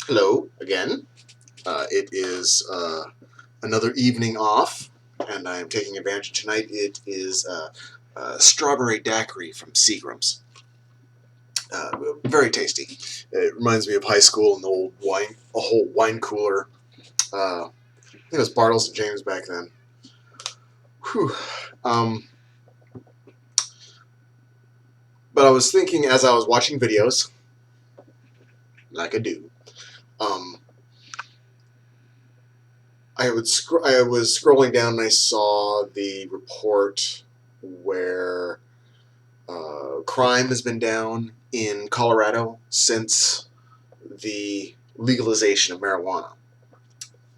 Hello again. It is another evening off, and I am taking advantage tonight. It is strawberry daiquiri from Seagram's. Very tasty. It reminds me of high school and the old wine, a whole wine cooler. I think it was Bartles and James back then. Whew. Um, but I was thinking as I was watching videos, like I do, um, I was scrolling down and I saw the report where crime has been down in Colorado since the legalization of marijuana,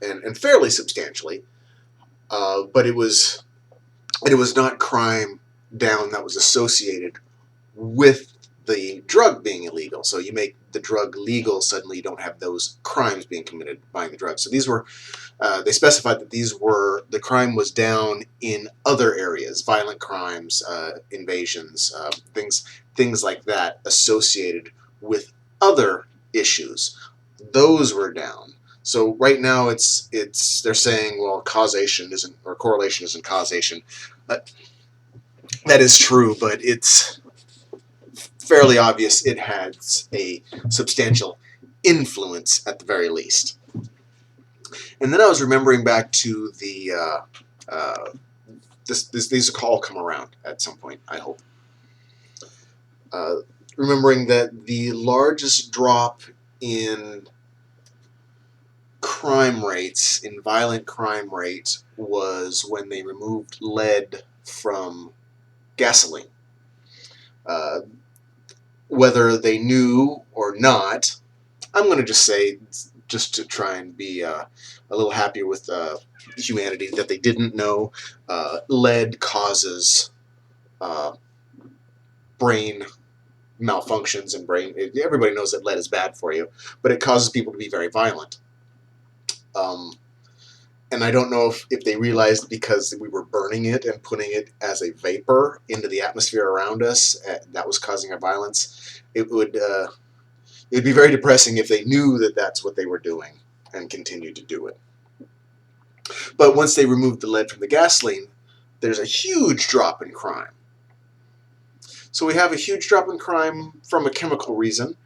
and fairly substantially. But it was not crime down that was associated with the drug being illegal. So you make the drug legal, suddenly you don't have those crimes being committed buying the drug. So these were they specified that the crime was down in other areas, violent crimes, invasions, things like that associated with other issues. Those were down. So right now it's they're saying, well, causation isn't, or correlation isn't causation. Uh, that is true, but it's fairly obvious it has a substantial influence at the very least. And then I was remembering back to the these will all come around at some point, I hope. Uh, Remembering that the largest drop in crime rates, in violent crime rates, was when they removed lead from gasoline. Uh, Whether they knew or not, I'm going to just say, just to try and be a little happier with humanity, that they didn't know. Lead causes uh, brain malfunctions and brain. Everybody knows that lead is bad for you, but it causes people to be very violent. Um, and I don't know if they realized because we were burning it and putting it as a vapor into the atmosphere around us, that was causing our violence. It'd be very depressing if they knew that that's what they were doing and continued to do it. But once they removed the lead from the gasoline, there's a huge drop in crime. So we have a huge drop in crime from a chemical reason.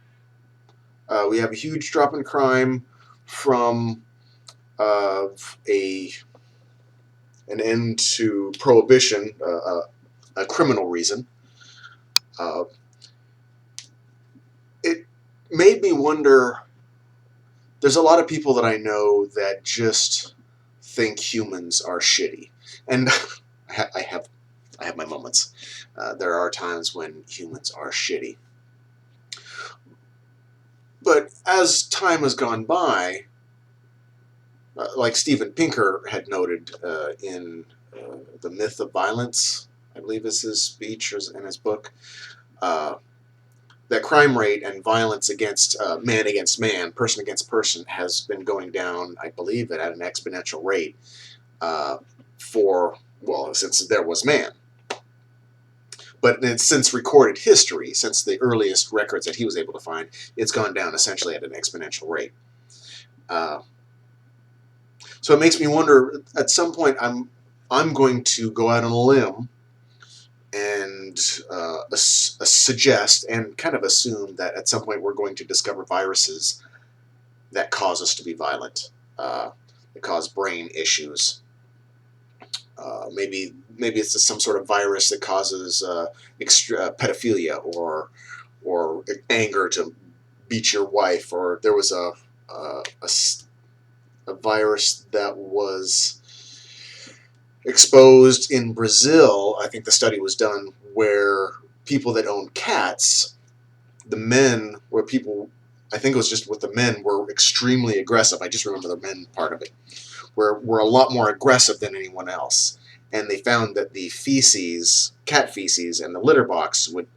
We have a huge drop in crime from an end to prohibition, a criminal reason. Uh, it made me wonder. There's a lot of people that I know that just think humans are shitty, and I have my moments. There are times when humans are shitty, but as time has gone by, like Steven Pinker had noted in The Myth of Violence, I believe is his speech or in his book, that crime rate and violence against man, person against person, has been going down, I believe, at an exponential rate since there was man. But since recorded history, since the earliest records that he was able to find, it's gone down essentially at an exponential rate. So it makes me wonder. At some point, I'm going to go out on a limb and suggest and kind of assume that at some point we're going to discover viruses that cause us to be violent, that cause brain issues. Maybe it's just some sort of virus that causes pedophilia or anger to beat your wife. Or there was a virus that was exposed in Brazil. I think the study was done where people that owned cats, the men were people. I think it was just with the men were extremely aggressive. I just remember the men part of it. Were a lot more aggressive than anyone else, and they found that the cat feces, and the litter box would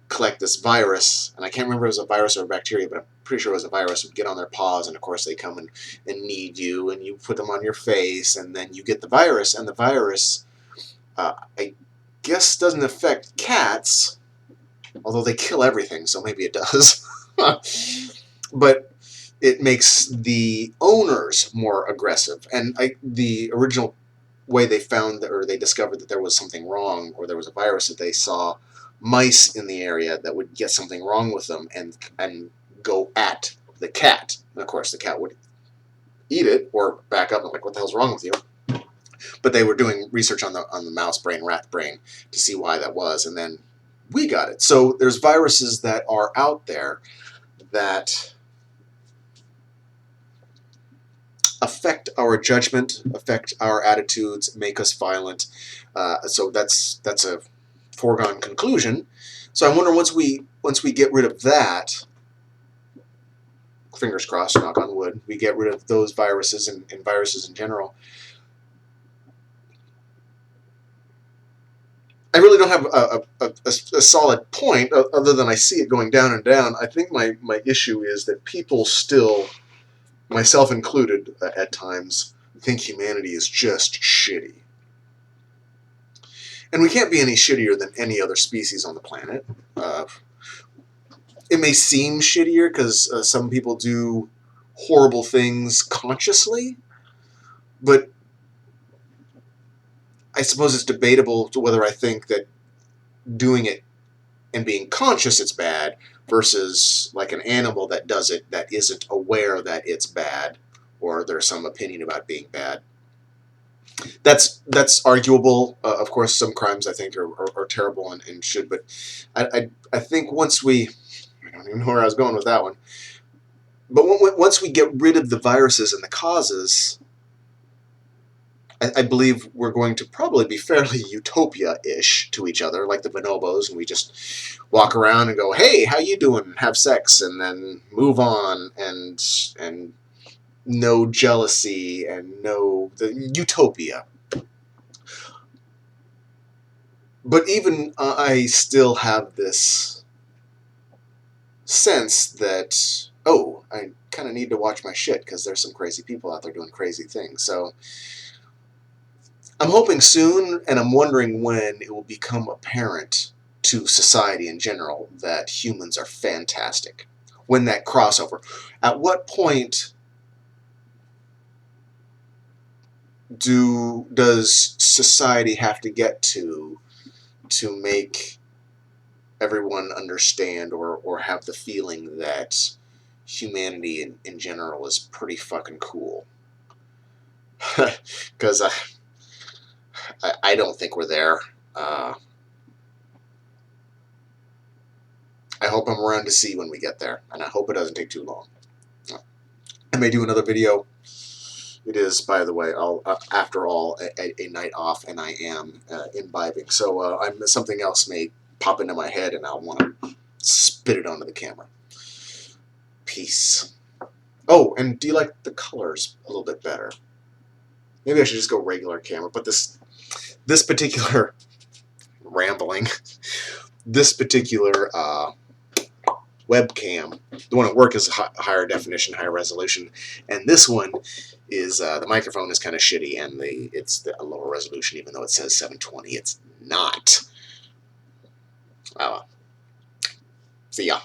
collect this virus, and I can't remember if it was a virus or a bacteria, but I'm pretty sure it was a virus, would get on their paws, and of course they come and knead you, and you put them on your face, and then you get the virus, and the virus, I guess, doesn't affect cats, although they kill everything, so maybe it does. But it makes the owners more aggressive. And the original way they found or they discovered that there was something wrong or there was a virus, that they saw mice in the area that would get something wrong with them and go at the cat. And of course, the cat would eat it or back up and like, what the hell's wrong with you? But they were doing research on the mouse brain, rat brain, to see why that was, and then we got it. So there's viruses that are out there that affect our judgment, affect our attitudes, make us violent. So that's a foregone conclusion. So I wonder, once we get rid of that, fingers crossed, knock on wood, we get rid of those viruses and viruses in general. I really don't have a solid point other than I see it going down and down. I think my issue is that people still, myself included at times, think humanity is just shitty. And we can't be any shittier than any other species on the planet. It may seem shittier because some people do horrible things consciously, but I suppose it's debatable to whether I think that doing it and being conscious it's bad versus like an animal that does it that isn't aware that it's bad, or there's some opinion about being bad. That's arguable. Of course, some crimes I think are terrible and should, but I think once we, I don't even know where I was going with that one, but once we get rid of the viruses and the causes, I believe we're going to probably be fairly utopia-ish to each other, like the bonobos, and we just walk around and go, "Hey, how you doing?" Have sex, and then move on, and no jealousy and no the utopia. But even I still have this sense that, oh, I kind of need to watch my shit because there's some crazy people out there doing crazy things. So I'm hoping soon, and I'm wondering when it will become apparent to society in general that humans are fantastic. When that crossover. At what point does society have to get to make everyone understand or have the feeling that humanity in general is pretty fucking cool? Because I don't think we're there. I hope I'm around to see when we get there, and I hope it doesn't take too long. I may do another video. It is, by the way, after all, a night off, and I am imbibing. So something else may pop into my head, and I'll want to spit it onto the camera. Peace. Oh, and do you like the colors a little bit better? Maybe I should just go regular camera, but this particular rambling, this particular webcam, the one at work is higher definition, higher resolution, and this one is the microphone is kind of shitty, and it's a lower resolution, even though it says 720. It's not. See ya.